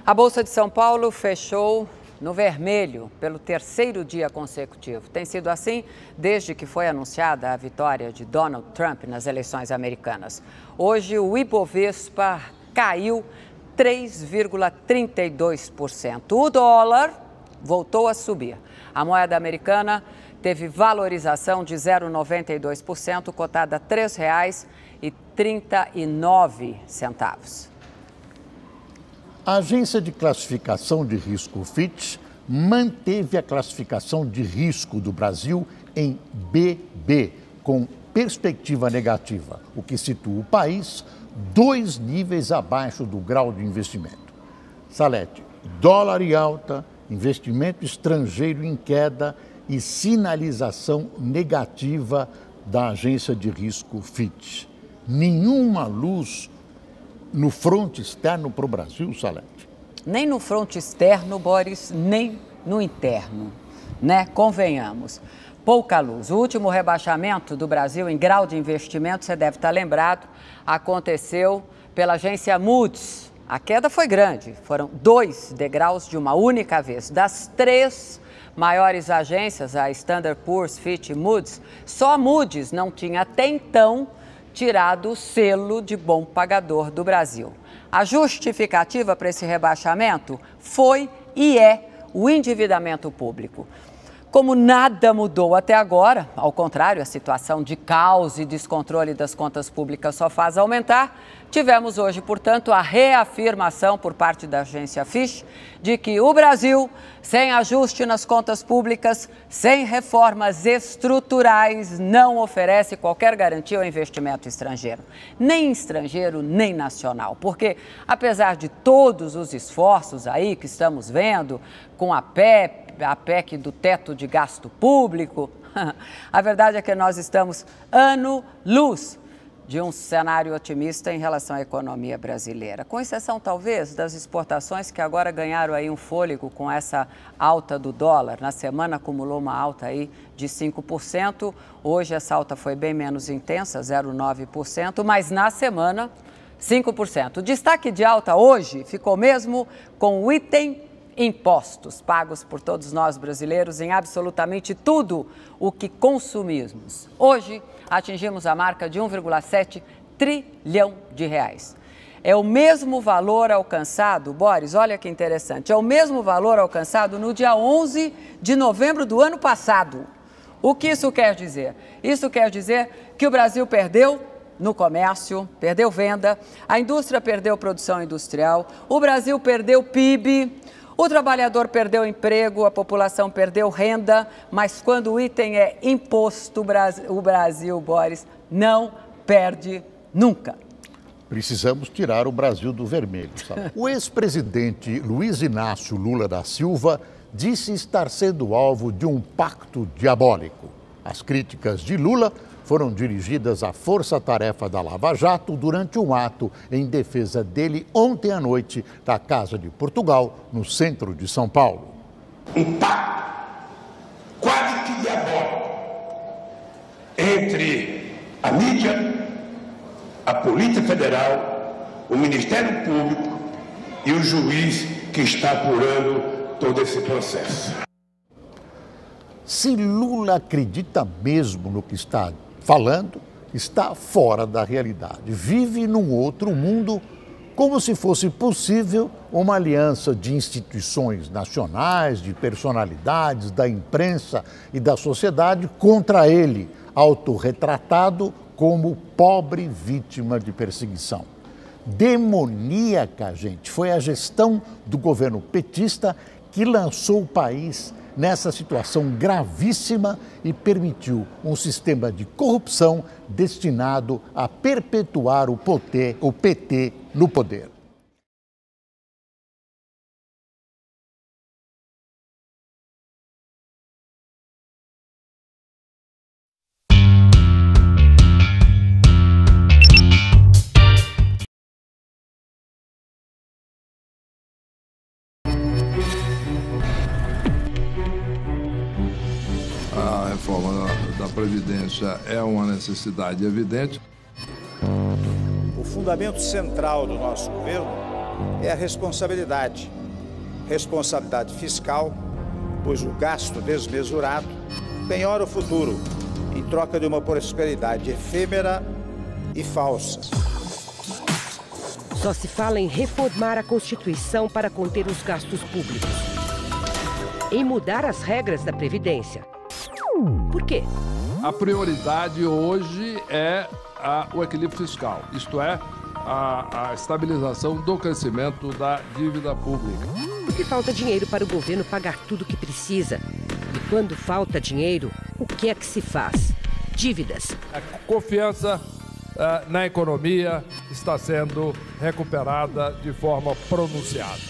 A Bolsa de São Paulo fechou no vermelho pelo terceiro dia consecutivo. Tem sido assim desde que foi anunciada a vitória de Donald Trump nas eleições americanas. Hoje, o Ibovespa caiu 3,32%. O dólar voltou a subir. A moeda americana teve valorização de 0,92%, cotada a R$ 3,39. A agência de classificação de risco Fitch manteve a classificação de risco do Brasil em BB, com perspectiva negativa, o que situa o país 2 níveis abaixo do grau de investimento. Salete, dólar em alta, investimento estrangeiro em queda e sinalização negativa da agência de risco Fitch. Nenhuma luz no fronte externo para o Brasil, Salete? Nem no fronte externo, Boris, nem no interno, né? Convenhamos. Pouca luz. O último rebaixamento do Brasil em grau de investimento, você deve estar lembrado, aconteceu pela agência Moody's. A queda foi grande, foram 2 degraus de uma única vez. Das 3 maiores agências, a Standard Poor's, Fitch e Moody's, só a Moody's não tinha até então tirado o selo de bom pagador do Brasil. A justificativa para esse rebaixamento foi e é o endividamento público. Como nada mudou até agora, ao contrário, a situação de caos e descontrole das contas públicas só faz aumentar, tivemos hoje, portanto, a reafirmação por parte da agência Fitch de que o Brasil, sem ajuste nas contas públicas, sem reformas estruturais, não oferece qualquer garantia ao investimento estrangeiro. Nem estrangeiro, nem nacional. Porque, apesar de todos os esforços aí que estamos vendo, com a PEC do teto de gasto público, a verdade é que nós estamos ano-luz de um cenário otimista em relação à economia brasileira. Com exceção, talvez, das exportações que agora ganharam aí um fôlego com essa alta do dólar. Na semana acumulou uma alta aí de 5%. Hoje essa alta foi bem menos intensa, 0,9%, mas na semana, 5%. O destaque de alta hoje ficou mesmo com o item impostos pagos por todos nós brasileiros em absolutamente tudo o que consumimos. Hoje, atingimos a marca de 1,7 trilhão de reais. É o mesmo valor alcançado, Boris, olha que interessante, é o mesmo valor alcançado no dia 11 de novembro do ano passado. O que isso quer dizer? Isso quer dizer que o Brasil perdeu no comércio, perdeu venda, a indústria perdeu produção industrial, o Brasil perdeu PIB, o trabalhador perdeu emprego, a população perdeu renda, mas quando o item é imposto, o Brasil, Boris, não perde nunca. Precisamos tirar o Brasil do vermelho, sabe? O ex-presidente Luiz Inácio Lula da Silva disse estar sendo alvo de um pacto diabólico. As críticas de Lula foram dirigidas à força-tarefa da Lava Jato durante um ato em defesa dele ontem à noite da Casa de Portugal, no centro de São Paulo. Um pacto quase que diabólico entre a mídia, a Polícia Federal, o Ministério Público e o juiz que está apurando todo esse processo. Se Lula acredita mesmo no que está falando, está fora da realidade. Vive num outro mundo, como se fosse possível uma aliança de instituições nacionais, de personalidades, da imprensa e da sociedade contra ele, autorretratado como pobre vítima de perseguição. Demoníaca, gente, foi a gestão do governo petista que lançou o país nessa situação gravíssima e permitiu um sistema de corrupção destinado a perpetuar o PT no poder. A reforma da Previdência é uma necessidade evidente. O fundamento central do nosso governo é a responsabilidade. responsabilidade fiscal, pois o gasto desmesurado penhora o futuro em troca de uma prosperidade efêmera e falsa. Só se fala em reformar a Constituição para conter os gastos públicos, em mudar as regras da Previdência. Por quê? A prioridade hoje é o equilíbrio fiscal, isto é, a estabilização do crescimento da dívida pública. Porque falta dinheiro para o governo pagar tudo o que precisa. E quando falta dinheiro, o que é que se faz? Dívidas. A confiança na economia está sendo recuperada de forma pronunciada.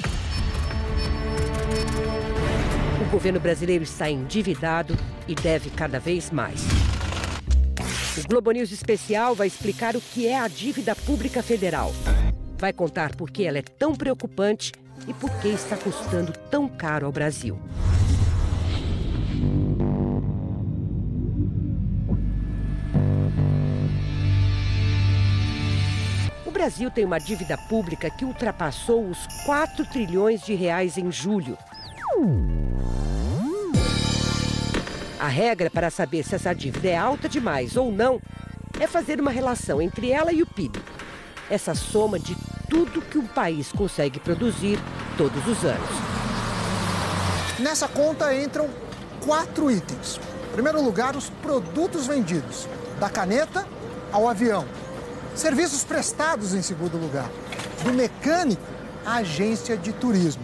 O governo brasileiro está endividado e deve cada vez mais. O Globo News Especial vai explicar o que é a dívida pública federal. Vai contar por que ela é tão preocupante e por que está custando tão caro ao Brasil. O Brasil tem uma dívida pública que ultrapassou os 4 trilhões de reais em julho. A regra para saber se essa dívida é alta demais ou não é fazer uma relação entre ela e o PIB. Essa soma de tudo que um país consegue produzir todos os anos. Nessa conta entram 4 itens. Em primeiro lugar, os produtos vendidos, da caneta ao avião. Serviços prestados em segundo lugar, do mecânico à agência de turismo.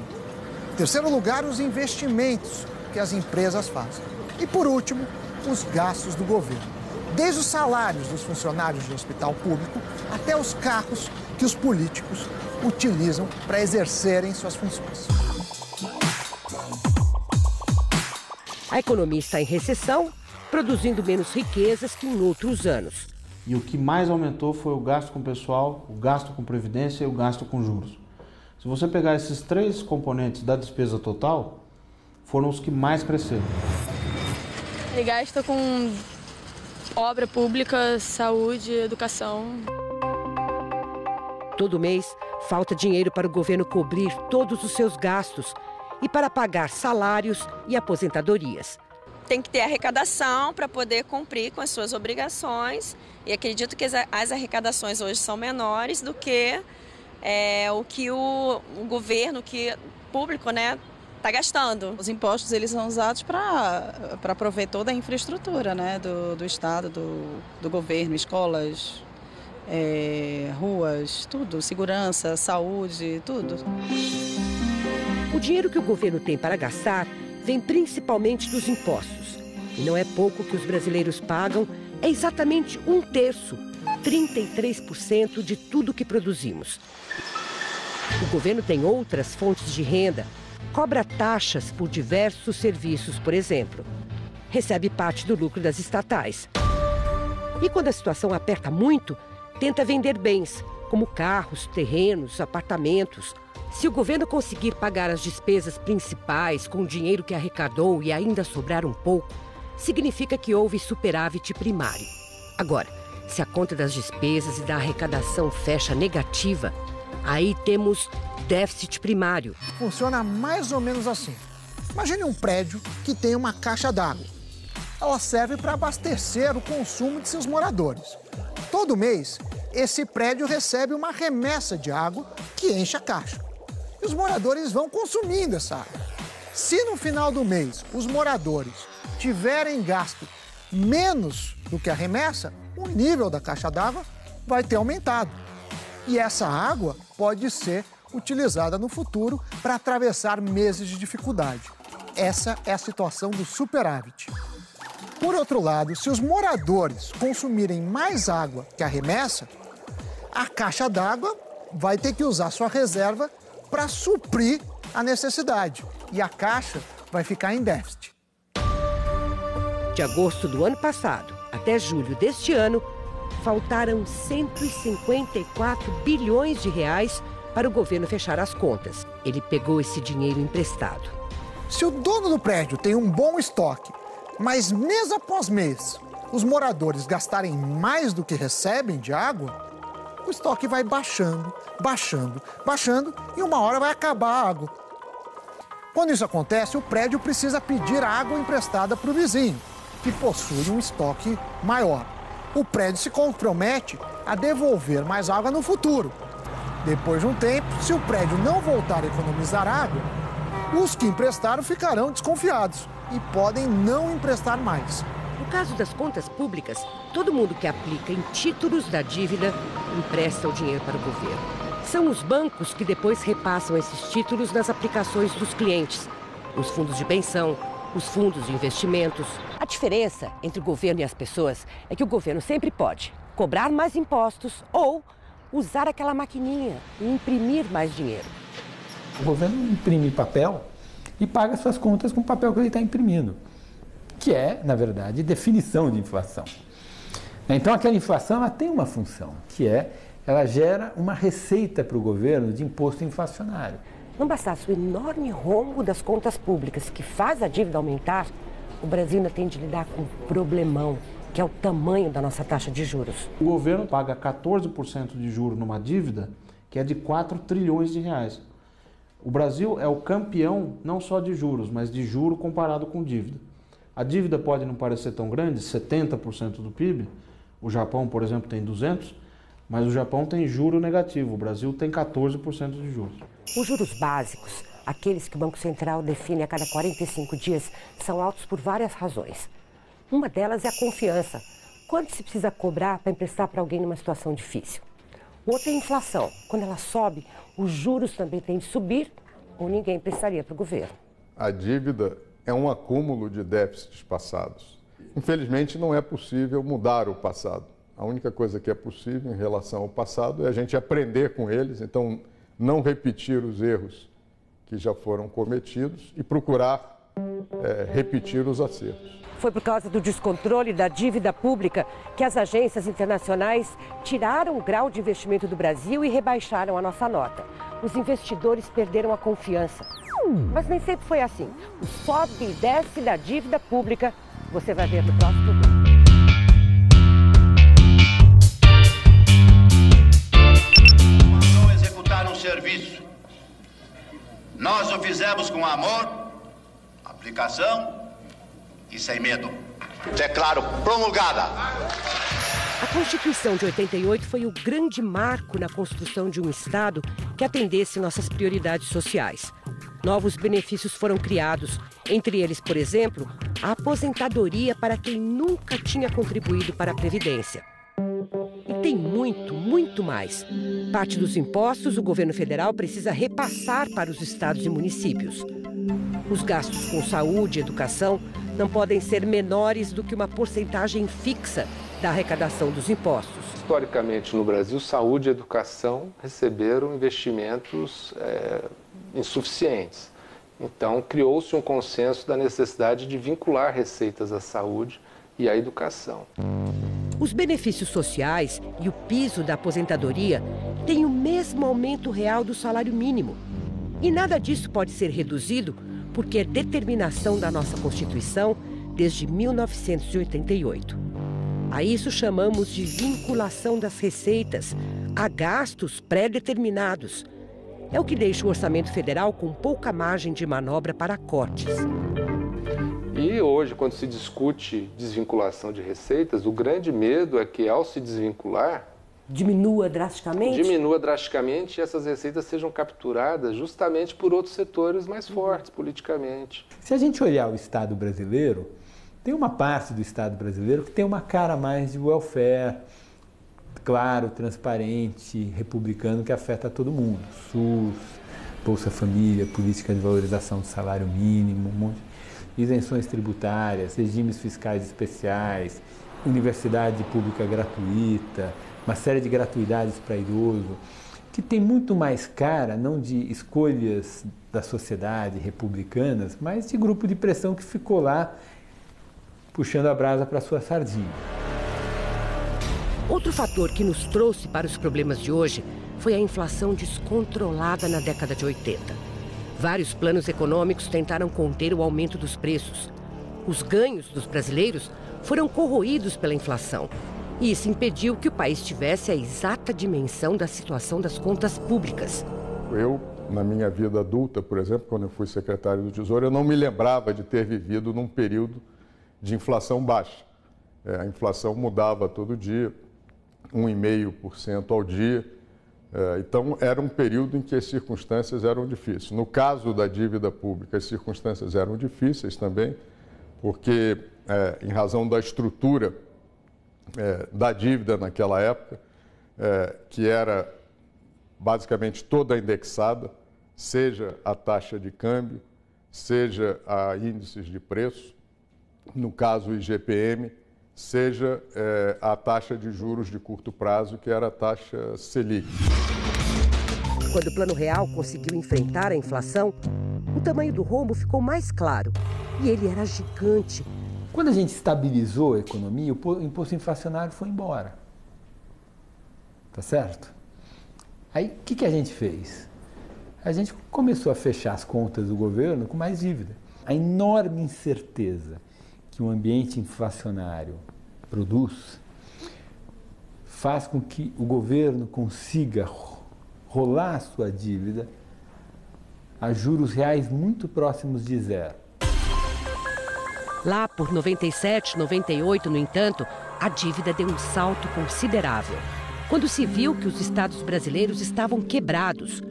Em terceiro lugar, os investimentos que as empresas fazem. E por último, os gastos do governo. Desde os salários dos funcionários de hospital público até os carros que os políticos utilizam para exercerem suas funções. A economia está em recessão, produzindo menos riquezas que em outros anos. E o que mais aumentou foi o gasto com pessoal, o gasto com previdência e o gasto com juros. Se você pegar esses 3 componentes da despesa total, foram os que mais cresceram. Ele gasta com obra pública, saúde, educação. Todo mês, falta dinheiro para o governo cobrir todos os seus gastos e para pagar salários e aposentadorias. Tem que ter arrecadação para poder cumprir com as suas obrigações. E acredito que as arrecadações hoje são menores do que o que o governo público, né, está gastando. Os impostos eles são usados para prover toda a infraestrutura, né, do Estado, do governo, escolas, ruas, tudo, segurança, saúde, tudo. O dinheiro que o governo tem para gastar vem principalmente dos impostos. E não é pouco que os brasileiros pagam, é exatamente 1/3, 33% de tudo que produzimos. O governo tem outras fontes de renda, cobra taxas por diversos serviços, por exemplo. Recebe parte do lucro das estatais. E quando a situação aperta muito, tenta vender bens, como carros, terrenos, apartamentos. Se o governo conseguir pagar as despesas principais com o dinheiro que arrecadou e ainda sobrar um pouco, significa que houve superávit primário. Agora, se a conta das despesas e da arrecadação fecha negativa, aí temos déficit primário. Funciona mais ou menos assim. Imagine um prédio que tem uma caixa d'água. Ela serve para abastecer o consumo de seus moradores. Todo mês, esse prédio recebe uma remessa de água que enche a caixa. E os moradores vão consumindo essa água. Se no final do mês os moradores tiverem gasto menos do que a remessa, o nível da caixa d'água vai ter aumentado. E essa água pode ser utilizada no futuro para atravessar meses de dificuldade. Essa é a situação do superávit. Por outro lado, se os moradores consumirem mais água que a remessa, a caixa d'água vai ter que usar sua reserva para suprir a necessidade. E a caixa vai ficar em déficit. De agosto do ano passado até julho deste ano, faltaram 154 bilhões de reais para o governo fechar as contas. Ele pegou esse dinheiro emprestado. Se o dono do prédio tem um bom estoque, mas mês após mês os moradores gastarem mais do que recebem de água, o estoque vai baixando, baixando, baixando e uma hora vai acabar a água. Quando isso acontece, o prédio precisa pedir água emprestada para o vizinho, que possui um estoque maior. O prédio se compromete a devolver mais água no futuro. Depois de um tempo, se o prédio não voltar a economizar água, os que emprestaram ficarão desconfiados e podem não emprestar mais. No caso das contas públicas, todo mundo que aplica em títulos da dívida empresta o dinheiro para o governo. São os bancos que depois repassam esses títulos nas aplicações dos clientes, os fundos de pensão, os fundos de investimentos. A diferença entre o governo e as pessoas é que o governo sempre pode cobrar mais impostos ou usar aquela maquininha e imprimir mais dinheiro. O governo imprime papel e paga suas contas com o papel que ele está imprimindo, que é, na verdade, definição de inflação. Então, aquela inflação ela tem uma função, que é ela gera uma receita para o governo de imposto inflacionário. Não bastasse o enorme rombo das contas públicas que faz a dívida aumentar, o Brasil ainda tem de lidar com um problemão, que é o tamanho da nossa taxa de juros. O governo paga 14% de juros numa dívida que é de 4 trilhões de reais. O Brasil é o campeão não só de juros, mas de juro comparado com dívida. A dívida pode não parecer tão grande, 70% do PIB. O Japão, por exemplo, tem 200%. Mas o Japão tem juro negativo, o Brasil tem 14% de juros. Os juros básicos, aqueles que o Banco Central define a cada 45 dias, são altos por várias razões. Uma delas é a confiança. Quanto se precisa cobrar para emprestar para alguém numa situação difícil? Outra é a inflação. Quando ela sobe, os juros também têm de subir ou ninguém emprestaria para o governo. A dívida é um acúmulo de déficits passados. Infelizmente, não é possível mudar o passado. A única coisa que é possível em relação ao passado é a gente aprender com eles, então não repetir os erros que já foram cometidos e procurar repetir os acertos. Foi por causa do descontrole da dívida pública que as agências internacionais tiraram o grau de investimento do Brasil e rebaixaram a nossa nota. Os investidores perderam a confiança. Mas nem sempre foi assim. O sobe e desce da dívida pública, você vai ver no próximo vídeo. Serviço. Nós o fizemos com amor, aplicação e sem medo. Declaro promulgada. A Constituição de 88 foi o grande marco na construção de um Estado que atendesse nossas prioridades sociais. Novos benefícios foram criados, entre eles, por exemplo, a aposentadoria para quem nunca tinha contribuído para a Previdência. E tem muito mais. Parte dos impostos o governo federal precisa repassar para os estados e municípios. Os gastos com saúde e educação não podem ser menores do que uma porcentagem fixa da arrecadação dos impostos. Historicamente, no Brasil, saúde e educação receberam investimentos insuficientes. Então, criou-se um consenso da necessidade de vincular receitas à saúde e à educação. Os benefícios sociais e o piso da aposentadoria têm o mesmo aumento real do salário mínimo. E nada disso pode ser reduzido porque é determinação da nossa Constituição desde 1988. A isso chamamos de vinculação das receitas a gastos pré-determinados. É o que deixa o orçamento federal com pouca margem de manobra para cortes. E hoje, quando se discute desvinculação de receitas, o grande medo é que, ao se desvincular, diminua drasticamente e essas receitas sejam capturadas justamente por outros setores mais fortes politicamente. Se a gente olhar o Estado brasileiro, tem uma parte do Estado brasileiro que tem uma cara mais de welfare, claro, transparente, republicano, que afeta todo mundo. SUS, Bolsa Família, política de valorização do salário mínimo, um monte de isenções tributárias, regimes fiscais especiais, universidade pública gratuita, uma série de gratuidades para idoso, que tem muito mais cara, não de escolhas da sociedade republicanas, mas de grupo de pressão que ficou lá puxando a brasa para sua sardinha. Outro fator que nos trouxe para os problemas de hoje foi a inflação descontrolada na década de 80. Vários planos econômicos tentaram conter o aumento dos preços. Os ganhos dos brasileiros foram corroídos pela inflação. E isso impediu que o país tivesse a exata dimensão da situação das contas públicas. Eu na minha vida adulta, por exemplo, quando eu fui secretário do Tesouro, eu não me lembrava de ter vivido num período de inflação baixa. A inflação mudava todo dia, 1,5% ao dia. Então, era um período em que as circunstâncias eram difíceis. No caso da dívida pública, as circunstâncias eram difíceis também, porque, em razão da estrutura da dívida naquela época, que era basicamente toda indexada, seja a taxa de câmbio, seja a índices de preço, no caso o IGPM, seja a taxa de juros de curto prazo, que era a taxa Selic. Quando o Plano Real conseguiu enfrentar a inflação, o tamanho do rombo ficou mais claro e ele era gigante. Quando a gente estabilizou a economia, o imposto inflacionário foi embora. Tá certo? Aí, o que a gente fez? A gente começou a fechar as contas do governo com mais dívida. A enorme incerteza que um ambiente inflacionário produz faz com que o governo consiga rolar a sua dívida a juros reais muito próximos de zero. Lá por 97, 98, no entanto, a dívida deu um salto considerável. Quando se viu que os estados brasileiros estavam quebrados,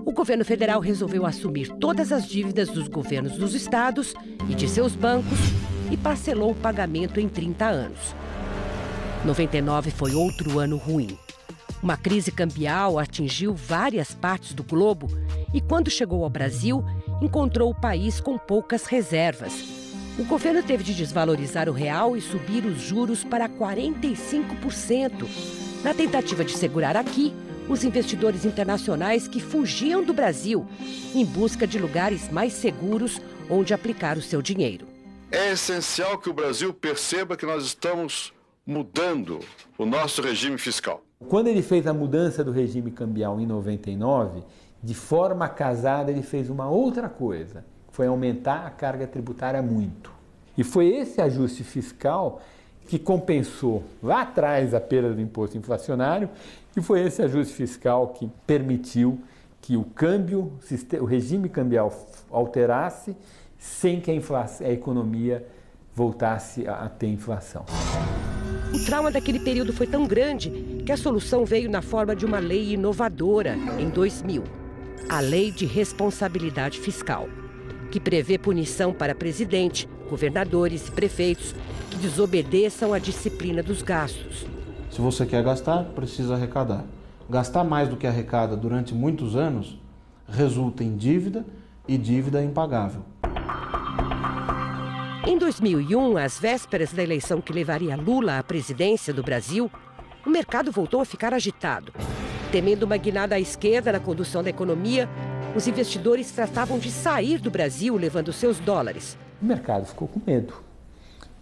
o governo federal resolveu assumir todas as dívidas dos governos dos estados e de seus bancos e parcelou o pagamento em 30 anos. 99 foi outro ano ruim. Uma crise cambial atingiu várias partes do globo e, quando chegou ao Brasil, encontrou o país com poucas reservas. O governo teve de desvalorizar o real e subir os juros para 45%, na tentativa de segurar aqui os investidores internacionais que fugiam do Brasil em busca de lugares mais seguros onde aplicar o seu dinheiro. É essencial que o Brasil perceba que nós estamos mudando o nosso regime fiscal. Quando ele fez a mudança do regime cambial em 99, de forma casada ele fez uma outra coisa, foi aumentar a carga tributária muito. E foi esse ajuste fiscal que compensou lá atrás a perda do imposto inflacionário, e foi esse ajuste fiscal que permitiu que o câmbio, o regime cambial alterasse sem que a economia voltasse a ter inflação. O trauma daquele período foi tão grande que a solução veio na forma de uma lei inovadora em 2000, a Lei de Responsabilidade Fiscal, que prevê punição para presidente, governadores e prefeitos que desobedeçam à disciplina dos gastos. Se você quer gastar, precisa arrecadar. Gastar mais do que arrecada durante muitos anos resulta em dívida e dívida impagável. Em 2001, às vésperas da eleição que levaria Lula à presidência do Brasil, o mercado voltou a ficar agitado. Temendo uma guinada à esquerda na condução da economia, os investidores tratavam de sair do Brasil levando seus dólares. O mercado ficou com medo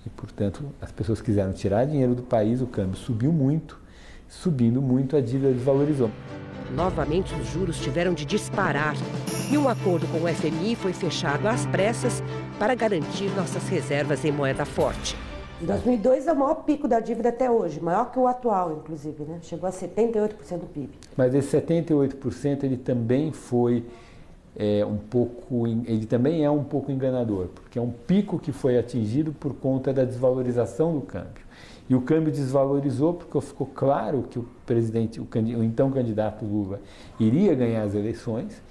e, portanto, as pessoas quiseram tirar dinheiro do país, o câmbio subiu muito, subindo muito, a dívida desvalorizou. Novamente, os juros tiveram de disparar e um acordo com o FMI foi fechado às pressas para garantir nossas reservas em moeda forte. Em 2002 é o maior pico da dívida até hoje, maior que o atual, inclusive, né? Chegou a 78% do PIB. Mas esse 78% ele também foi ele também é um pouco enganador, porque é um pico que foi atingido por conta da desvalorização do câmbio. E o câmbio desvalorizou porque ficou claro que o presidente, o então candidato Lula, iria ganhar as eleições.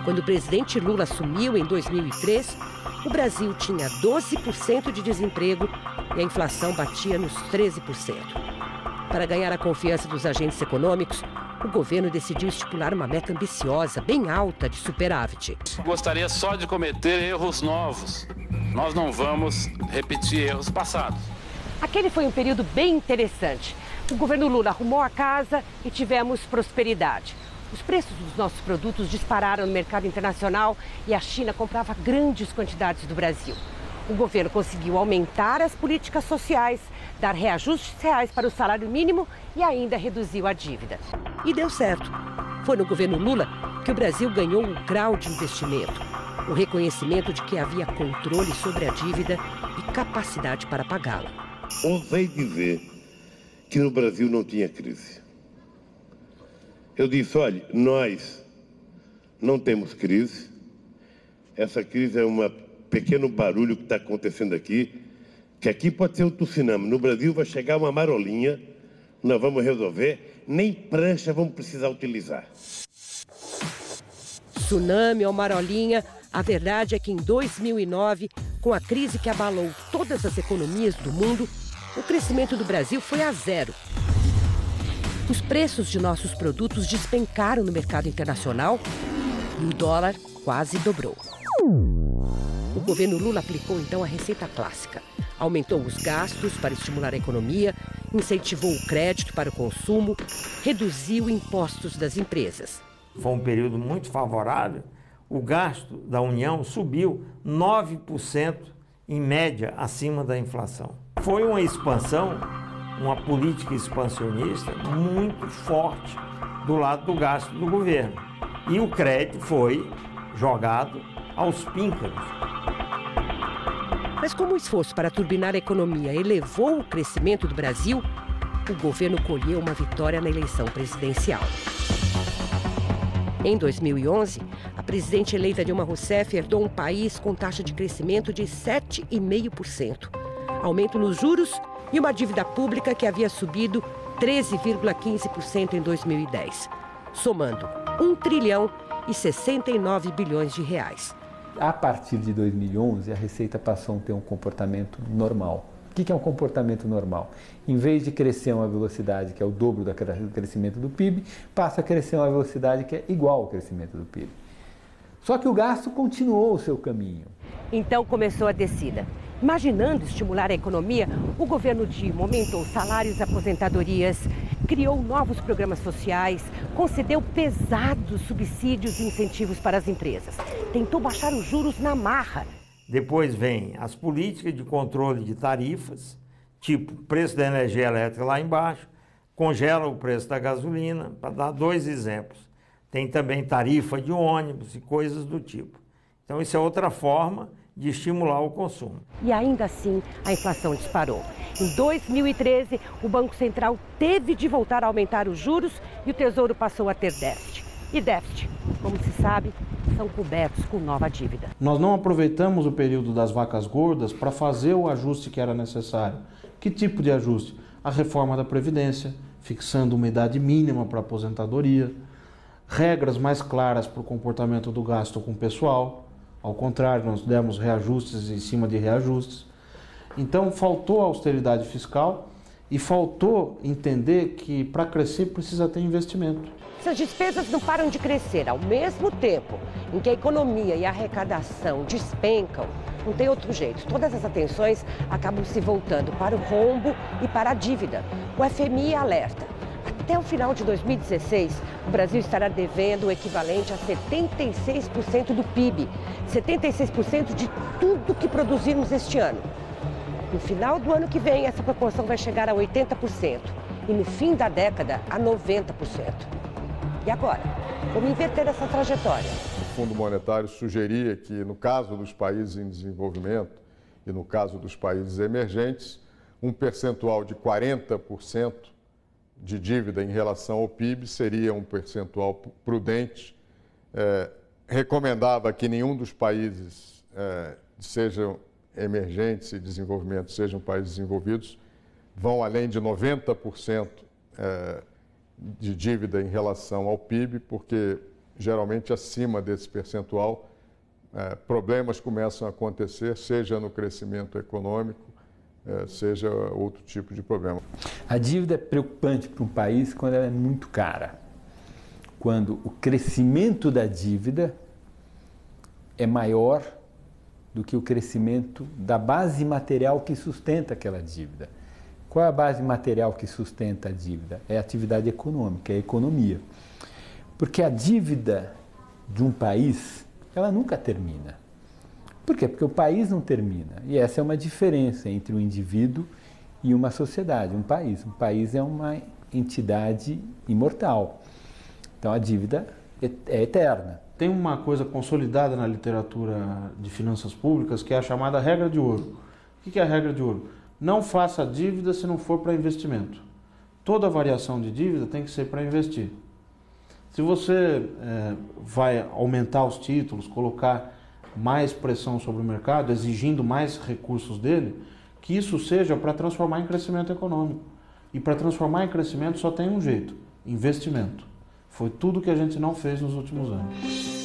Quando o presidente Lula assumiu em 2003, o Brasil tinha 12% de desemprego e a inflação batia nos 13%. Para ganhar a confiança dos agentes econômicos, o governo decidiu estipular uma meta ambiciosa, bem alta, de superávit. Gostaria só de cometer erros novos. Nós não vamos repetir erros passados. Aquele foi um período bem interessante. O governo Lula arrumou a casa e tivemos prosperidade. Os preços dos nossos produtos dispararam no mercado internacional e a China comprava grandes quantidades do Brasil. O governo conseguiu aumentar as políticas sociais, dar reajustes reais para o salário mínimo e ainda reduziu a dívida. E deu certo. Foi no governo Lula que o Brasil ganhou um grau de investimento, o reconhecimento de que havia controle sobre a dívida e capacidade para pagá-la. Ousei dizer que no Brasil não tinha crise. Eu disse, olha, nós não temos crise. Essa crise é um pequeno barulho que está acontecendo aqui, que aqui pode ser um tsunami. No Brasil vai chegar uma marolinha, nós vamos resolver, nem prancha vamos precisar utilizar. Tsunami ou marolinha, a verdade é que em 2009, com a crise que abalou todas as economias do mundo, o crescimento do Brasil foi a zero. Os preços de nossos produtos despencaram no mercado internacional e o dólar quase dobrou. O governo Lula aplicou então a receita clássica. Aumentou os gastos para estimular a economia, incentivou o crédito para o consumo, reduziu impostos das empresas. Foi um período muito favorável. O gasto da União subiu 9% em média acima da inflação. Foi uma expansão, uma política expansionista muito forte do lado do gasto do governo. E o crédito foi jogado aos píncaros. Mas como o esforço para turbinar a economia elevou o crescimento do Brasil, o governo colheu uma vitória na eleição presidencial. Em 2011, a presidente eleita Dilma Rousseff herdou um país com taxa de crescimento de 7,5%, aumento nos juros e uma dívida pública que havia subido 13,15% em 2010, somando 1 trilhão e 69 bilhões de reais. A partir de 2011, a Receita passou a ter um comportamento normal. O que é um comportamento normal? Em vez de crescer a uma velocidade que é o dobro do crescimento do PIB, passa a crescer a uma velocidade que é igual ao crescimento do PIB. Só que o gasto continuou o seu caminho. Então começou a descida. Imaginando estimular a economia, o governo Dilma aumentou salários e aposentadorias, criou novos programas sociais, concedeu pesados subsídios e incentivos para as empresas. Tentou baixar os juros na marra. Depois vem as políticas de controle de tarifas, tipo preço da energia elétrica lá embaixo, congela o preço da gasolina, para dar 2 exemplos. Tem também tarifa de ônibus e coisas do tipo. Então isso é outra forma de estimular o consumo. E ainda assim, a inflação disparou. Em 2013, o Banco Central teve de voltar a aumentar os juros e o Tesouro passou a ter déficit. E déficit, como se sabe, são cobertos com nova dívida. Nós não aproveitamos o período das vacas gordas para fazer o ajuste que era necessário. Que tipo de ajuste? A reforma da Previdência, fixando uma idade mínima para a aposentadoria, regras mais claras para o comportamento do gasto com o pessoal. Ao contrário, nós demos reajustes em cima de reajustes. Então, faltou austeridade fiscal e faltou entender que para crescer precisa ter investimento. Essas despesas não param de crescer. Ao mesmo tempo em que a economia e a arrecadação despencam, não tem outro jeito. Todas as atenções acabam se voltando para o rombo e para a dívida. O FMI alerta. Até o final de 2016, o Brasil estará devendo o equivalente a 76% do PIB, 76% de tudo que produzimos este ano. No final do ano que vem, essa proporção vai chegar a 80% e no fim da década a 90%. E agora, como inverter essa trajetória? O Fundo Monetário sugeria que, no caso dos países em desenvolvimento e no caso dos países emergentes, um percentual de 40% de dívida em relação ao PIB seria um percentual prudente. Recomendava que nenhum dos países, sejam emergentes e desenvolvimento, sejam países desenvolvidos, vão além de 90% de dívida em relação ao PIB, porque geralmente acima desse percentual problemas começam a acontecer, seja no crescimento econômico, seja outro tipo de problema. A dívida é preocupante para um país quando ela é muito cara. Quando o crescimento da dívida é maior do que o crescimento da base material que sustenta aquela dívida. Qual é a base material que sustenta a dívida? É a atividade econômica, é a economia. Porque a dívida de um país, ela nunca termina. Por quê? Porque o país não termina. E essa é uma diferença entre um indivíduo e uma sociedade, um país. Um país é uma entidade imortal. Então a dívida é eterna. Tem uma coisa consolidada na literatura de finanças públicas que é a chamada regra de ouro. O que é a regra de ouro? Não faça dívida se não for para investimento. Toda variação de dívida tem que ser para investir. Se você vai aumentar os títulos, colocar mais pressão sobre o mercado, exigindo mais recursos dele, que isso seja para transformar em crescimento econômico. E para transformar em crescimento só tem um jeito: investimento. Foi tudo que a gente não fez nos últimos anos.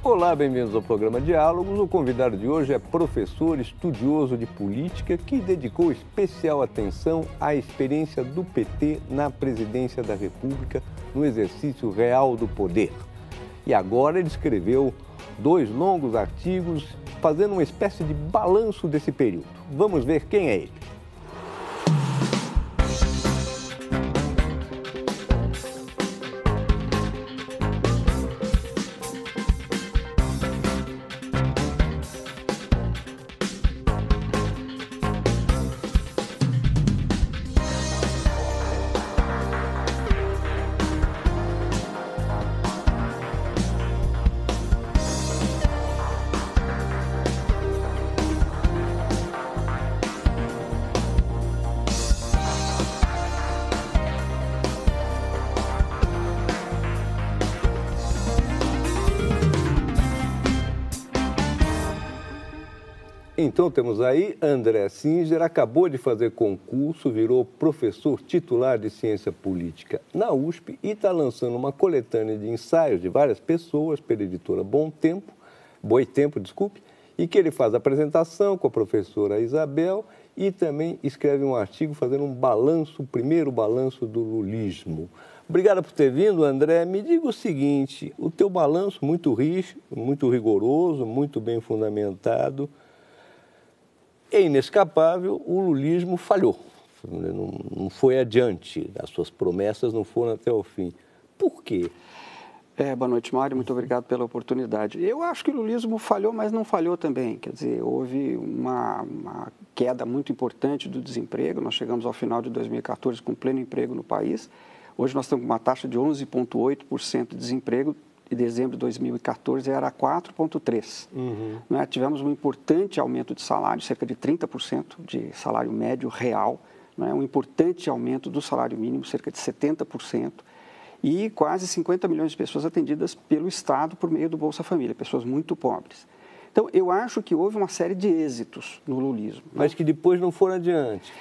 Olá, bem-vindos ao programa Diálogos. O convidado de hoje é professor estudioso de política que dedicou especial atenção à experiência do PT na presidência da República no exercício real do poder. E agora ele escreveu 2 longos artigos fazendo uma espécie de balanço desse período. Vamos ver quem é ele. Então temos aí André Singer, acabou de fazer concurso, virou professor titular de ciência política na USP e está lançando uma coletânea de ensaios de várias pessoas pela editora Boitempo, e que ele faz apresentação com a professora Isabel e também escreve um artigo fazendo um balanço, o primeiro balanço do lulismo. Obrigado por ter vindo, André. Me diga o seguinte, o teu balanço muito rigoroso, muito bem fundamentado, é inescapável, o lulismo falhou, não foi adiante, as suas promessas não foram até o fim. Por quê? Boa noite, Mário, muito obrigado pela oportunidade. Eu acho que o lulismo falhou, mas não falhou também, quer dizer, houve uma queda muito importante do desemprego, nós chegamos ao final de 2014 com pleno emprego no país, hoje nós estamos com uma taxa de 11,8% de desemprego, em dezembro de 2014 era 4,3%. Né? Tivemos um importante aumento de salário, cerca de 30% de salário médio real, né? Um importante aumento do salário mínimo, cerca de 70%, e quase 50 milhões de pessoas atendidas pelo Estado por meio do Bolsa Família, pessoas muito pobres. Então, eu acho que houve uma série de êxitos no lulismo. Mas que depois não foram adiante.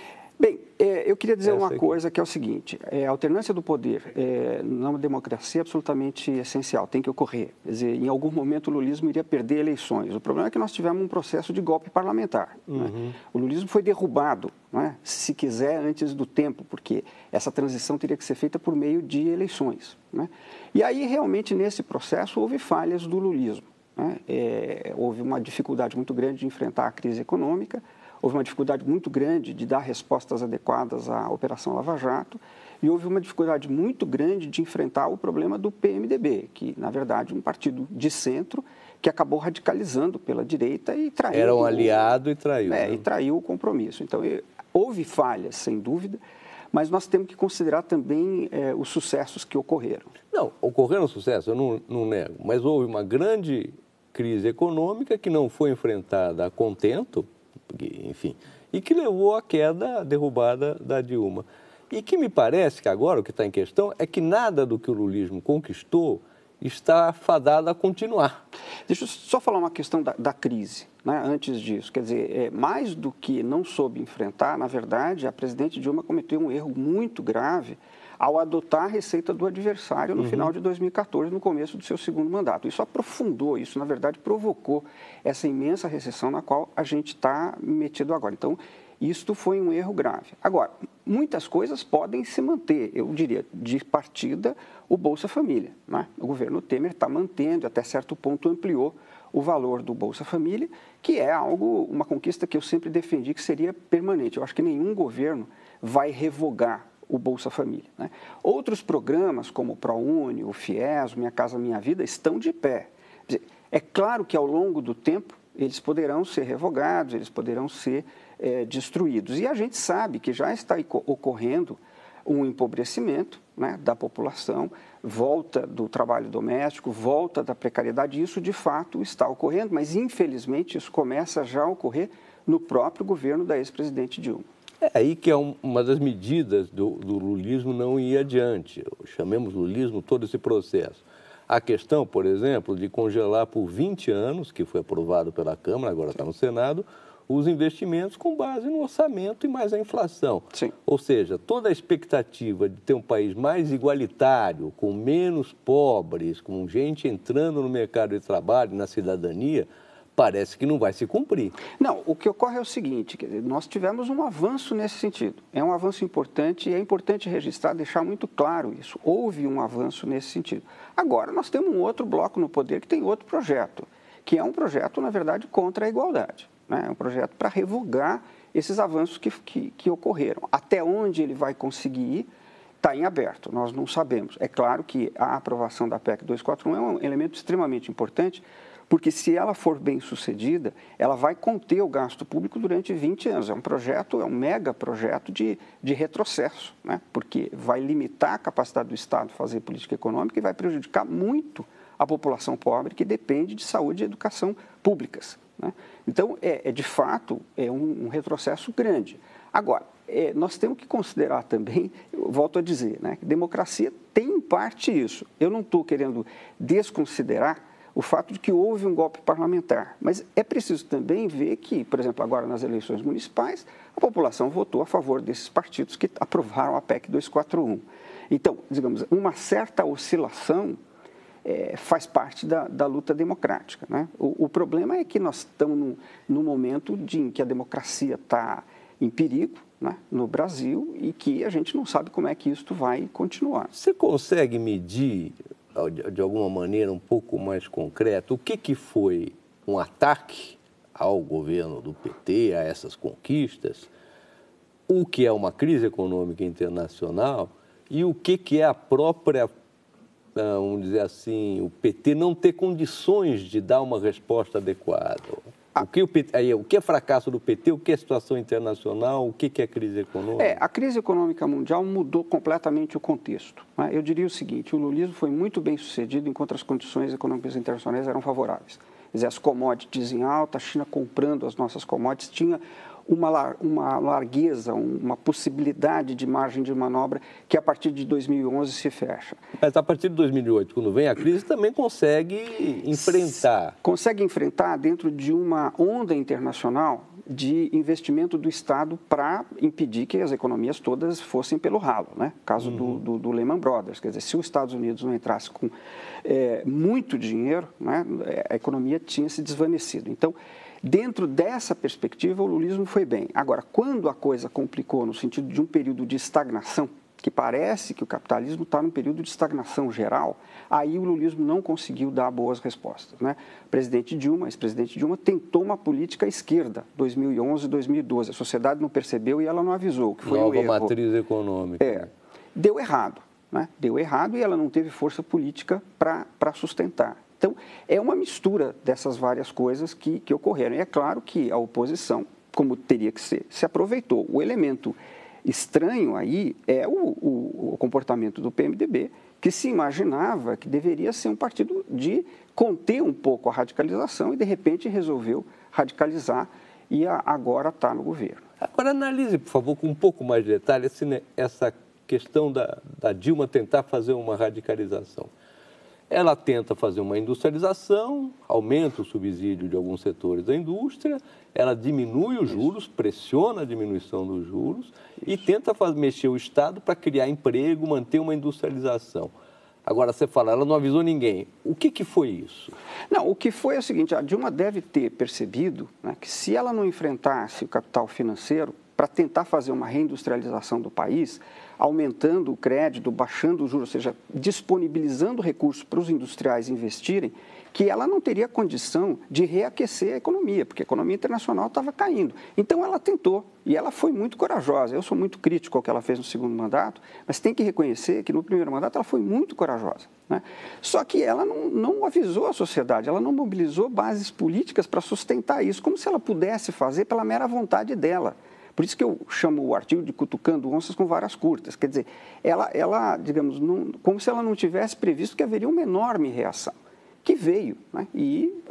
Bem, eu queria dizer uma coisa que é o seguinte, a alternância do poder numa democracia é absolutamente essencial, tem que ocorrer. Quer dizer, em algum momento o lulismo iria perder eleições. O problema é que nós tivemos um processo de golpe parlamentar. Né? O lulismo foi derrubado, né, se quiser, antes do tempo, porque essa transição teria que ser feita por meio de eleições. Né? E aí, realmente, nesse processo, houve falhas do lulismo. Né? Houve uma dificuldade muito grande de enfrentar a crise econômica, houve uma dificuldade muito grande de dar respostas adequadas à Operação Lava Jato e houve uma dificuldade muito grande de enfrentar o problema do PMDB, que, na verdade, é um partido de centro que acabou radicalizando pela direita e traiu... Era um aliado e traiu. Né? E traiu o compromisso. Então, houve falhas, sem dúvida, mas nós temos que considerar também os sucessos que ocorreram. Não, ocorreram sucessos, eu não nego, mas houve uma grande crise econômica que não foi enfrentada a contento, enfim, e que levou à queda, à derrubada da Dilma. E que me parece que agora o que está em questão é que nada do que o lulismo conquistou está fadado a continuar. Deixa eu só falar uma questão da crise, né, antes disso. Quer dizer, mais do que não soube enfrentar, na verdade, a presidente Dilma cometeu um erro muito grave ao adotar a receita do adversário no final de 2014, no começo do seu segundo mandato. Isso aprofundou, isso, na verdade, provocou essa imensa recessão na qual a gente está metido agora. Então, isto foi um erro grave. Agora, muitas coisas podem se manter, eu diria, de partida, o Bolsa Família. Né? O governo Temer está mantendo, até certo ponto ampliou o valor do Bolsa Família, que é uma conquista que eu sempre defendi que seria permanente. Eu acho que nenhum governo vai revogar o Bolsa Família, né? Outros programas, como o ProUni, o FIES, o Minha Casa Minha Vida, estão de pé. É claro que ao longo do tempo eles poderão ser revogados, eles poderão ser destruídos. E a gente sabe que já está ocorrendo um empobrecimento, né, da população, volta do trabalho doméstico, volta da precariedade. Isso, de fato, está ocorrendo, mas, infelizmente, isso começa já a ocorrer no próprio governo da ex-presidente Dilma. É aí que é uma das medidas do lulismo não ir adiante. Chamemos lulismo todo esse processo. A questão, por exemplo, de congelar por 20 anos, que foi aprovado pela Câmara, agora está no Senado, os investimentos com base no orçamento e mais a inflação. Sim. Ou seja, toda a expectativa de ter um país mais igualitário, com menos pobres, com gente entrando no mercado de trabalho, na cidadania, parece que não vai se cumprir. Não, o que ocorre é o seguinte, nós tivemos um avanço nesse sentido. É um avanço importante e é importante registrar, deixar muito claro isso. Houve um avanço nesse sentido. Agora, nós temos um outro bloco no poder que tem outro projeto, que é um projeto, na verdade, contra a igualdade. É um projeto para revogar esses avanços que ocorreram. Até onde ele vai conseguir ir, está em aberto, nós não sabemos. É claro que a aprovação da PEC 241 é um elemento extremamente importante, porque se ela for bem sucedida, ela vai conter o gasto público durante 20 anos. É um projeto, é um mega projeto de retrocesso, né? Porque vai limitar a capacidade do Estado de fazer política econômica e vai prejudicar muito a população pobre que depende de saúde e educação públicas, né? Então, de fato, é um retrocesso grande. Agora, nós temos que considerar também, eu volto a dizer, né, que democracia tem em parte isso. Eu não estou querendo desconsiderar o fato de que houve um golpe parlamentar, mas é preciso também ver que, por exemplo, agora nas eleições municipais, a população votou a favor desses partidos que aprovaram a PEC 241. Então, digamos, uma certa oscilação faz parte da luta democrática, né? O problema é que nós estamos num momento em que a democracia está em perigo, né, no Brasil, e que a gente não sabe como é que isso vai continuar. Você consegue medir, de alguma maneira um pouco mais concreta, o que foi um ataque ao governo do PT, a essas conquistas, o que é uma crise econômica internacional e o que é a própria, vamos dizer assim, o PT não ter condições de dar uma resposta adequada? O que é fracasso do PT, o que é situação internacional, o que é crise econômica? A crise econômica mundial mudou completamente o contexto, né? Eu diria o seguinte, o lulismo foi muito bem sucedido enquanto as condições econômicas internacionais eram favoráveis. Quer dizer, as commodities em alta, a China comprando as nossas commodities, tinha uma largueza, uma possibilidade de margem de manobra que a partir de 2011 se fecha. Mas a partir de 2008, quando vem a crise, também consegue enfrentar. Consegue enfrentar dentro de uma onda internacional de investimento do Estado para impedir que as economias todas fossem pelo ralo, né? Caso do Lehman Brothers. Quer dizer, se os Estados Unidos não entrasse com muito dinheiro, né, a economia tinha se desvanecido. Então, dentro dessa perspectiva, o lulismo foi bem. Agora, quando a coisa complicou no sentido de um período de estagnação, que parece que o capitalismo está num período de estagnação geral, aí o lulismo não conseguiu dar boas respostas, né? Ex-presidente Dilma tentou uma política à esquerda, 2011, 2012. A sociedade não percebeu e ela não avisou, que foi um erro. Nova matriz econômica. Deu errado, né? Deu errado e ela não teve força política para sustentar. Então, é uma mistura dessas várias coisas que ocorreram. E é claro que a oposição, como teria que ser, se aproveitou. O elemento estranho aí é o comportamento do PMDB, que se imaginava que deveria ser um partido de conter um pouco a radicalização e, de repente, resolveu radicalizar e agora está no governo. Agora, analise, por favor, com um pouco mais de detalhe essa questão da Dilma tentar fazer uma radicalização. Ela tenta fazer uma industrialização, aumenta o subsídio de alguns setores da indústria, ela diminui os juros, pressiona a diminuição dos juros e tenta mexer o Estado para criar emprego, manter uma industrialização. Agora, você fala, ela não avisou ninguém. O que foi isso? Não, o que foi é o seguinte, a Dilma deve ter percebido, né, que se ela não enfrentasse o capital financeiro para tentar fazer uma reindustrialização do país, aumentando o crédito, baixando os juros, ou seja, disponibilizando recursos para os industriais investirem, que ela não teria condição de reaquecer a economia, porque a economia internacional estava caindo. Então, ela tentou, e ela foi muito corajosa. Eu sou muito crítico ao que ela fez no segundo mandato, mas tem que reconhecer que no primeiro mandato ela foi muito corajosa, né? Só que ela não avisou a sociedade, ela não mobilizou bases políticas para sustentar isso, como se ela pudesse fazer pela mera vontade dela. Por isso que eu chamo o artigo de cutucando onças com varas curtas. Quer dizer, ela digamos, como se ela não tivesse previsto que haveria uma enorme reação, que veio, né? E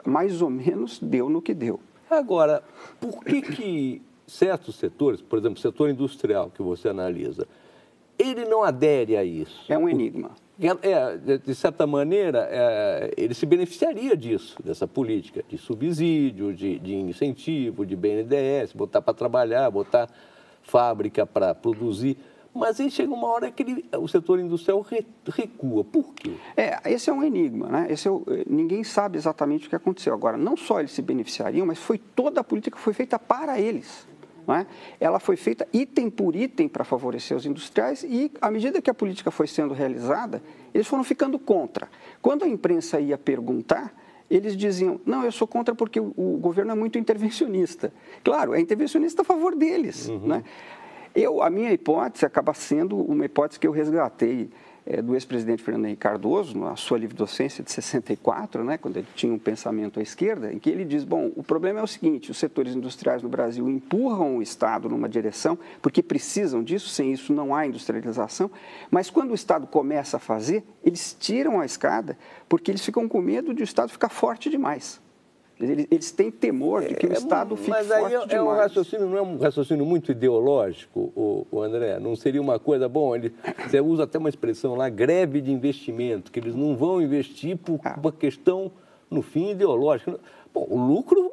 mais ou menos deu no que deu. Agora, por que certos setores, por exemplo, o setor industrial que você analisa, ele não adere a isso? É um enigma. De certa maneira, ele se beneficiaria disso, dessa política de subsídio, de incentivo, de BNDES, botar para trabalhar, botar fábrica para produzir. Mas aí chega uma hora que o setor industrial recua. Por quê? Esse é um enigma, né? Ninguém sabe exatamente o que aconteceu. Agora, não só eles se beneficiariam, mas toda a política foi feita para eles. Não é? Ela foi feita item por item para favorecer os industriais e, à medida que a política foi sendo realizada, eles foram ficando contra. Quando a imprensa ia perguntar, eles diziam, não, eu sou contra porque o governo é muito intervencionista. Claro, é intervencionista a favor deles. Né? A minha hipótese acaba sendo uma hipótese que eu resgatei do ex-presidente Fernando Henrique Cardoso, na sua livre-docência de 64, né, quando ele tinha um pensamento à esquerda, em que ele diz, bom, o problema é o seguinte, os setores industriais no Brasil empurram o Estado numa direção, porque precisam disso, sem isso não há industrialização, mas quando o Estado começa a fazer, eles tiram a escada, porque eles ficam com medo de o Estado ficar forte demais. Eles têm temor de que o Estado fique forte demais. Mas aí um raciocínio, não é um raciocínio muito ideológico, o André? Não seria uma coisa, bom, você usa até uma expressão lá, greve de investimento, que eles não vão investir por uma questão, no fim, ideológica. Bom, o lucro,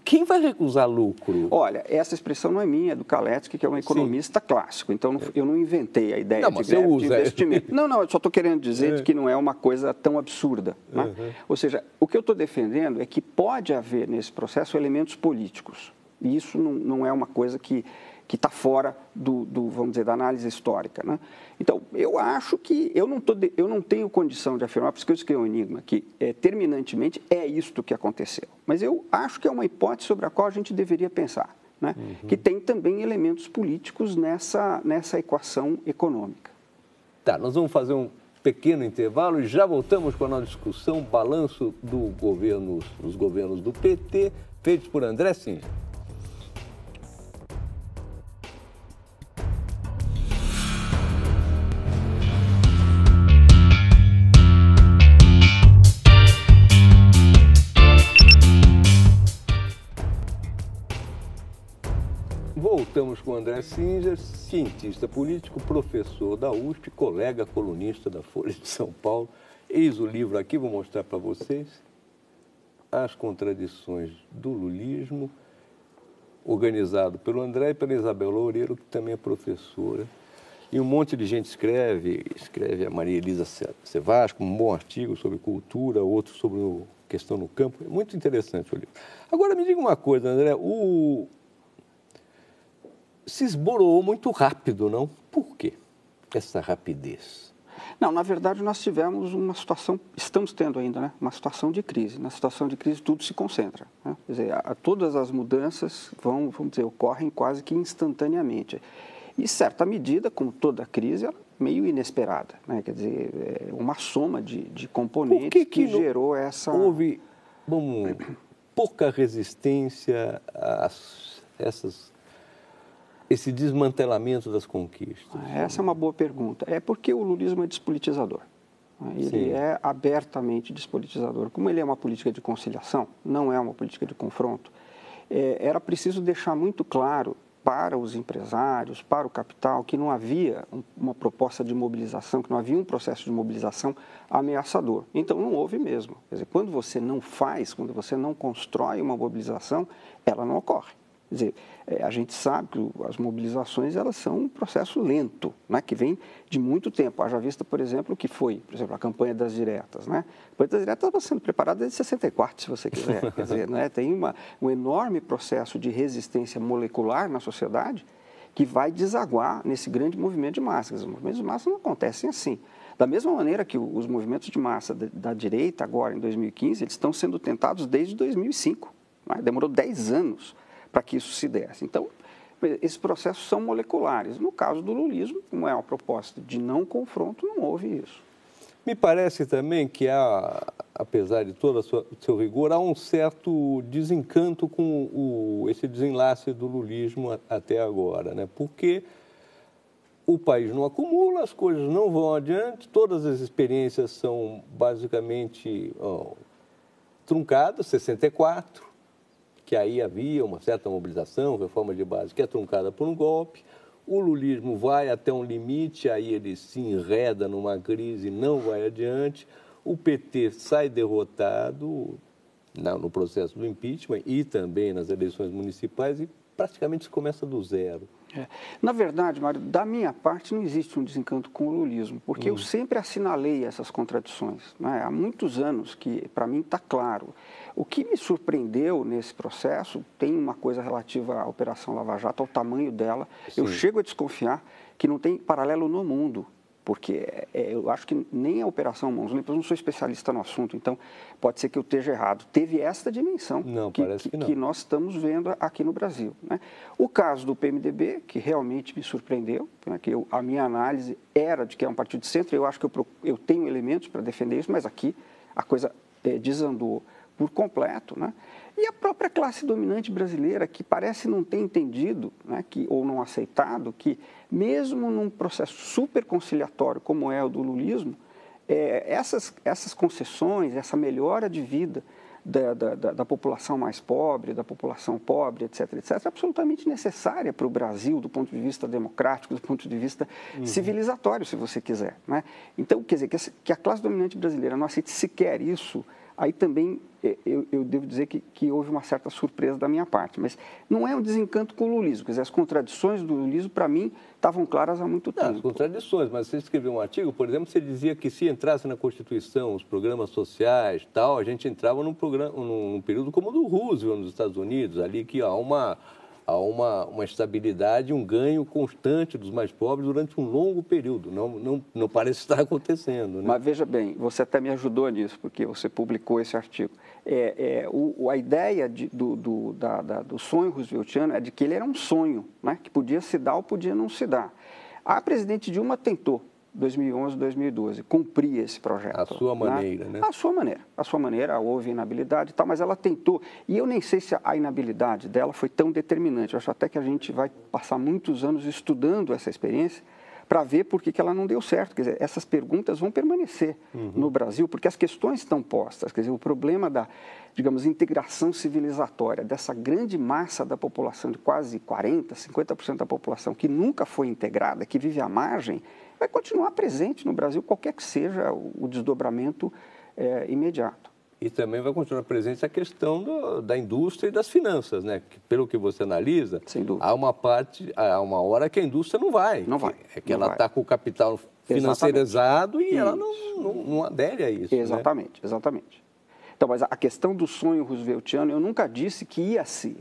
quem vai recusar lucro? Olha, essa expressão não é minha, é do Kalecki, que é um economista clássico. Então, eu não inventei a ideia de greve de investimento. Não, eu só estou querendo dizer que não é uma coisa tão absurda. Né? Ou seja, o que eu estou defendendo é que pode haver nesse processo elementos políticos. E isso não é uma coisa que está fora vamos dizer, da análise histórica. Né? Então, eu acho que eu não tenho condição de afirmar, por isso que eu escrevi um enigma, que terminantemente é isto que aconteceu. Mas eu acho que é uma hipótese sobre a qual a gente deveria pensar, né? Que tem também elementos políticos nessa equação econômica. Tá, nós vamos fazer um pequeno intervalo e já voltamos com a nossa discussão, balanço dos governos do PT, feitos por André Singer. Voltamos com o André Singer, cientista político, professor da USP, colega colunista da Folha de São Paulo. Eis o livro aqui, vou mostrar para vocês. As Contradições do Lulismo, organizado pelo André e pela Isabel Loureiro, que também é professora. E um monte de gente escreve a Maria Elisa Sevasco, um bom artigo sobre cultura, outro sobre questão no campo. É muito interessante o livro. Agora, me diga uma coisa, André, se esboroou muito rápido, não? Por quê essa rapidez? Não, na verdade, nós tivemos uma situação, estamos tendo ainda, né, uma situação de crise. Na situação de crise, tudo se concentra. Né? Quer dizer, todas as mudanças vamos dizer, ocorrem quase que instantaneamente. E, certa medida, como toda crise, ela é meio inesperada. Né? Quer dizer, é uma soma de componentes que gerou essa... Houve pouca resistência a esse desmantelamento das conquistas? Essa é uma boa pergunta. É porque o lulismo é despolitizador. Ele é abertamente despolitizador. Como ele é uma política de conciliação, não é uma política de confronto, era preciso deixar muito claro para os empresários, para o capital, que não havia uma proposta de mobilização, que não havia um processo de mobilização ameaçador. Então, não houve mesmo. Quer dizer, quando você não faz, quando você não constrói uma mobilização, ela não ocorre. Quer dizer, a gente sabe que as mobilizações elas são um processo lento, né, que vem de muito tempo. Haja vista, por exemplo, que foi, por exemplo, a campanha das diretas. Né? A campanha das diretas estava sendo preparada desde 64, se você quiser. Quer dizer, né, tem um enorme processo de resistência molecular na sociedade que vai desaguar nesse grande movimento de massas. Os movimentos de massas não acontecem assim. Da mesma maneira que os movimentos de massa da direita, agora em 2015, eles estão sendo tentados desde 2005. Né? Demorou 10 anos para que isso se desse. Então, esses processos são moleculares. No caso do lulismo, como é uma proposta de não confronto, não houve isso. Me parece também que apesar de todo o seu rigor, há um certo desencanto com esse desenlace do lulismo até agora, né? Porque o país não acumula, as coisas não vão adiante, todas as experiências são basicamente truncadas, 64, que aí havia uma certa mobilização, reforma de base, que é truncada por um golpe. O lulismo vai até um limite, aí ele se enreda numa crise e não vai adiante. O PT sai derrotado no processo do impeachment e também nas eleições municipais e praticamente se começa do zero. Na verdade, Mário, da minha parte não existe um desencanto com o lulismo, porque eu sempre assinalei essas contradições. Né? Há muitos anos que, para mim, está claro. O que me surpreendeu nesse processo tem uma coisa relativa à Operação Lava Jato, ao tamanho dela. Sim. Eu chego a desconfiar que não tem paralelo no mundo, porque eu acho que nem a Operação Mãos Limpas, eu não sou especialista no assunto, então pode ser que eu esteja errado. Teve esta dimensão que nós estamos vendo aqui no Brasil. Né? O caso do PMDB, que realmente me surpreendeu, né, que a minha análise era de que é um partido de centro, eu acho que eu tenho elementos para defender isso, mas aqui a coisa desandou por completo, né? E a própria classe dominante brasileira, que parece não ter entendido, né, ou não aceitado, que mesmo num processo super conciliatório como é o do lulismo, essas concessões, essa melhora de vida da população mais pobre, da população pobre, etc., etc., é absolutamente necessária para o Brasil, do ponto de vista democrático, do ponto de vista civilizatório, se você quiser. Né? Então, quer dizer, que a classe dominante brasileira não aceite sequer isso, aí também eu devo dizer que houve uma certa surpresa da minha parte, mas não é um desencanto com o lulismo, quer dizer, as contradições do lulismo, para mim, estavam claras há muito tempo. As contradições, mas você escreveu um artigo, por exemplo, você dizia que se entrasse na Constituição os programas sociais, tal, a gente entrava num período como o do Roosevelt nos Estados Unidos, ali que há uma estabilidade, um ganho constante dos mais pobres durante um longo período. Não parece estar acontecendo. Né? Mas veja bem, você até me ajudou nisso, porque você publicou esse artigo. A ideia do sonho rooseveltiano é de que ele era um sonho, né? Que podia se dar ou podia não se dar. A presidente Dilma tentou, 2011, 2012, cumprir esse projeto. A sua maneira, né? A sua maneira, houve inabilidade e tal, mas ela tentou. E eu nem sei se a inabilidade dela foi tão determinante. Eu acho até que a gente vai passar muitos anos estudando essa experiência para ver por que ela não deu certo. Quer dizer, essas perguntas vão permanecer no Brasil, porque as questões estão postas. Quer dizer, o problema da, digamos, integração civilizatória dessa grande massa da população, de quase 40%, 50% da população, que nunca foi integrada, que vive à margem, vai continuar presente no Brasil, qualquer que seja o desdobramento imediato. E também vai continuar presente a questão da indústria e das finanças, né? Que, pelo que você analisa, há uma hora que a indústria não vai. Não vai. É que ela está com o capital financeirizado e ela não adere a isso. Exatamente, né? Exatamente. Então, mas a questão do sonho rooseveltiano, eu nunca disse que ia ser.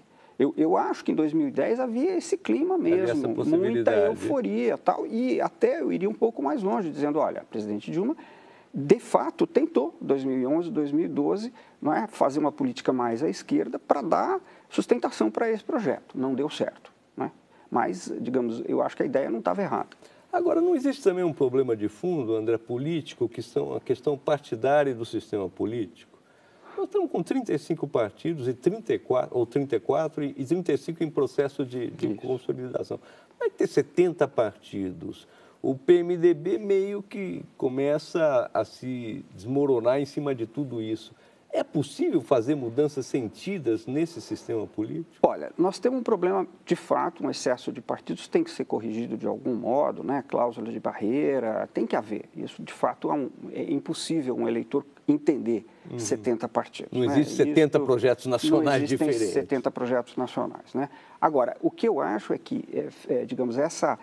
Eu acho que em 2010 havia esse clima mesmo, muita euforia tal, e até eu iria um pouco mais longe, dizendo, olha, a presidente Dilma, de fato, tentou, 2011, 2012, não é, fazer uma política mais à esquerda para dar sustentação para esse projeto. Não deu certo. Não é? Mas, digamos, eu acho que a ideia não estava errada. Agora, não existe também um problema de fundo, André, político, que são a questão partidária do sistema político? Nós estamos com 35 partidos, e 34 e 35 em processo de consolidação. Vai ter 70 partidos. O PMDB meio que começa a se desmoronar em cima de tudo isso. É possível fazer mudanças sentidas nesse sistema político? Olha, nós temos um problema, de fato, um excesso de partidos tem que ser corrigido de algum modo, né? Cláusula de barreira, tem que haver. Isso, de fato, é impossível um eleitor entender 70 partidos. Não existe 70 projetos nacionais diferentes. Não existem 70 projetos nacionais, né? Agora, o que eu acho é que, digamos, essa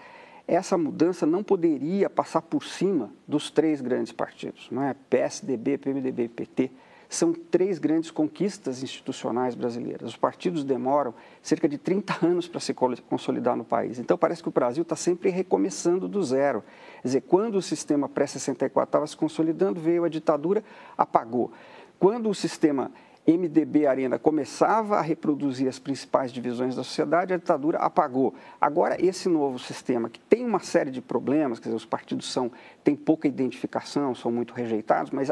mudança não poderia passar por cima dos três grandes partidos, não é? PSDB, PMDB e PT. são 3 grandes conquistas institucionais brasileiras. Os partidos demoram cerca de 30 anos para se consolidar no país. Então, parece que o Brasil está sempre recomeçando do zero. Quer dizer, quando o sistema pré-64 estava se consolidando, veio a ditadura, apagou. Quando o sistema MDB-Arena começava a reproduzir as principais divisões da sociedade, a ditadura apagou. Agora, esse novo sistema, que tem uma série de problemas, quer dizer, os partidos têm pouca identificação, são muito rejeitados, mas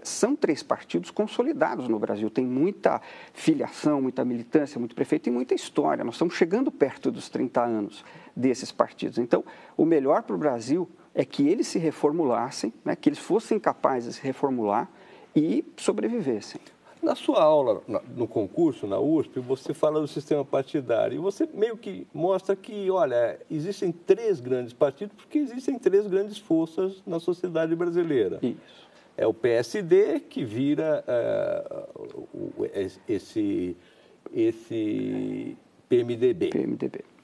são 3 partidos consolidados no Brasil. Tem muita filiação, muita militância, muito prefeito e muita história. Nós estamos chegando perto dos 30 anos desses partidos. Então, o melhor para o Brasil é que eles se reformulassem, né, que eles fossem capazes de se reformular e sobrevivessem. Na sua aula, no concurso, na USP, você fala do sistema partidário e você meio que mostra que, olha, existem 3 grandes partidos porque existem 3 grandes forças na sociedade brasileira. Isso. É o PSD que vira esse PMDB.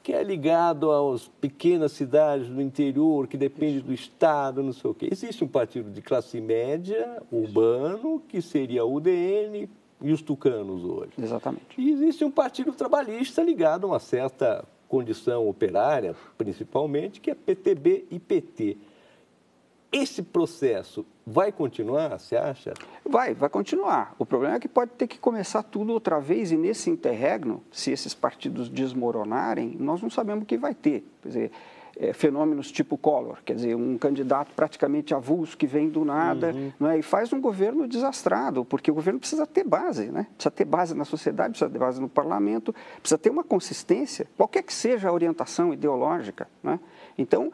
Que é ligado às pequenas cidades do interior, que depende do Estado, não sei o quê. Existe um partido de classe média, urbano, que seria o UDN e os tucanos hoje. Exatamente. E existe um partido trabalhista ligado a uma certa condição operária, principalmente, que é PTB e PT. Esse processo vai continuar, você acha? Vai continuar. O problema é que pode ter que começar tudo outra vez e nesse interregno, se esses partidos desmoronarem, nós não sabemos o que vai ter. Quer dizer, fenômenos tipo Collor, quer dizer, um candidato praticamente avulso que vem do nada, não é? E faz um governo desastrado, porque o governo precisa ter base, né? Precisa ter base na sociedade, precisa ter base no parlamento, precisa ter uma consistência, qualquer que seja a orientação ideológica, né? Então,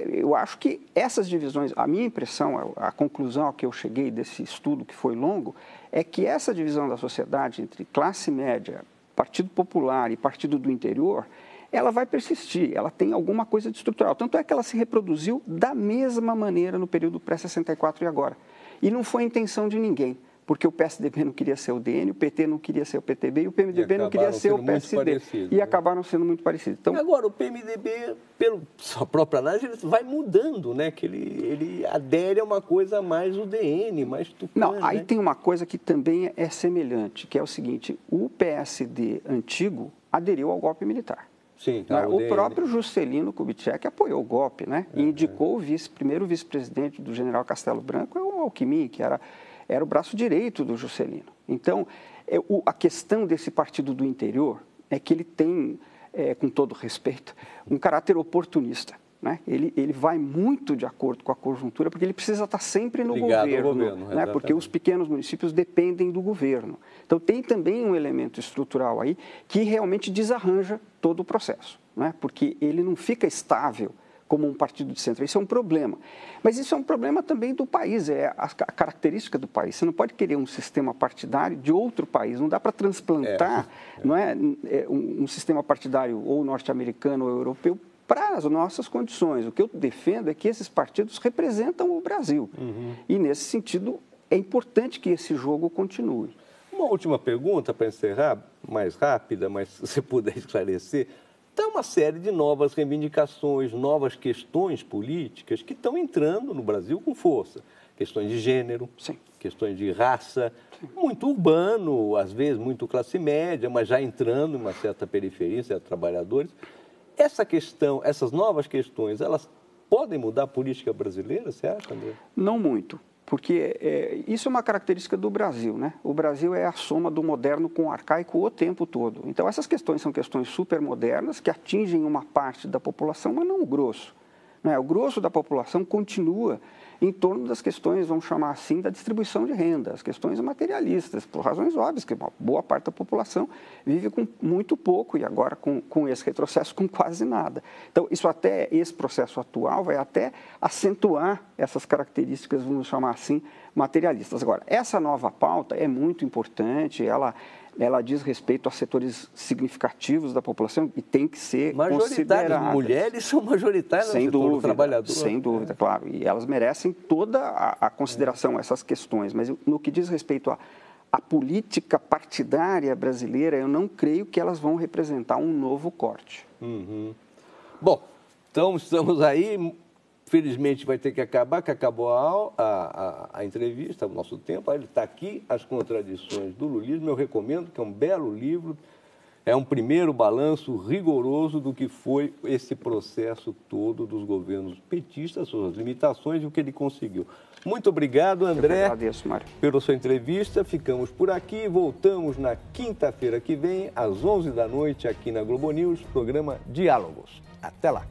eu acho que essas divisões, a minha impressão, a conclusão a que eu cheguei desse estudo que foi longo, é que essa divisão da sociedade entre classe média, Partido Popular e Partido do Interior, ela vai persistir, ela tem alguma coisa de estrutural. Tanto é que ela se reproduziu da mesma maneira no período pré-64 e agora. E não foi intenção de ninguém, porque o PSDB não queria ser o DN, o PT não queria ser o PTB e o PMDB não queria ser o PSD. E acabaram sendo muito parecidos. Então, agora, o PMDB, pela sua própria análise, ele vai mudando, né? Que ele adere a uma coisa mais UDN, mais tucano. Não, aí tem uma coisa que também é semelhante, que é o seguinte, o PSD antigo aderiu ao golpe militar. Sim, o próprio Juscelino Kubitschek apoiou o golpe, né? E indicou o primeiro vice-presidente do general Castelo Branco, o Alckmin, que era o braço direito do Juscelino. Então, a questão desse partido do interior é que ele tem, com todo respeito, um caráter oportunista. Né? Ele vai muito de acordo com a conjuntura, porque ele precisa estar sempre no governo, né? Porque os pequenos municípios dependem do governo. Então, tem também um elemento estrutural aí que realmente desarranja todo o processo, né? Porque ele não fica estável como um partido de centro. Isso é um problema. Mas isso é um problema também do país, é a característica do país. Você não pode querer um sistema partidário de outro país. Não dá para transplantar Não é, um sistema partidário ou norte-americano ou europeu para as nossas condições. O que eu defendo é que esses partidos representam o Brasil. E, nesse sentido, é importante que esse jogo continue. Uma última pergunta para encerrar, mais rápida, mas se você puder esclarecer. Tem uma série de novas reivindicações, novas questões políticas que estão entrando no Brasil com força. Questões de gênero, questões de raça, muito urbano, às vezes muito classe média, mas já entrando em uma certa periferia, certos trabalhadores. Essa questão, essas novas questões, elas podem mudar a política brasileira, você acha, André? Não muito, porque isso é uma característica do Brasil, né? O Brasil é a soma do moderno com o arcaico o tempo todo. Então, essas questões são questões supermodernas que atingem uma parte da população, mas não o grosso. Né? O grosso da população continua em torno das questões, vamos chamar assim, da distribuição de renda, as questões materialistas, por razões óbvias, que uma boa parte da população vive com muito pouco e agora com esse retrocesso com quase nada. Então, esse processo atual vai até acentuar essas características, vamos chamar assim, materialistas. Agora, essa nova pauta é muito importante, ela diz respeito a setores significativos da população e tem que ser considerada. Mulheres são majoritárias no setor trabalhador. Sem dúvida, claro. E elas merecem toda a consideração, essas questões. Mas no que diz respeito à política partidária brasileira, eu não creio que elas vão representar um novo corte. Bom, então estamos aí Felizmente vai ter que acabar, que acabou a entrevista, o nosso tempo. Ele está aqui, As Contradições do Lulismo. Eu recomendo, que é um belo livro. É um primeiro balanço rigoroso do que foi esse processo todo dos governos petistas, suas limitações e o que ele conseguiu. Muito obrigado, André, eu agradeço, Mário, pela sua entrevista. Ficamos por aqui. Voltamos na quinta-feira que vem, às 11 da noite, aqui na Globo News, programa Diálogos. Até lá.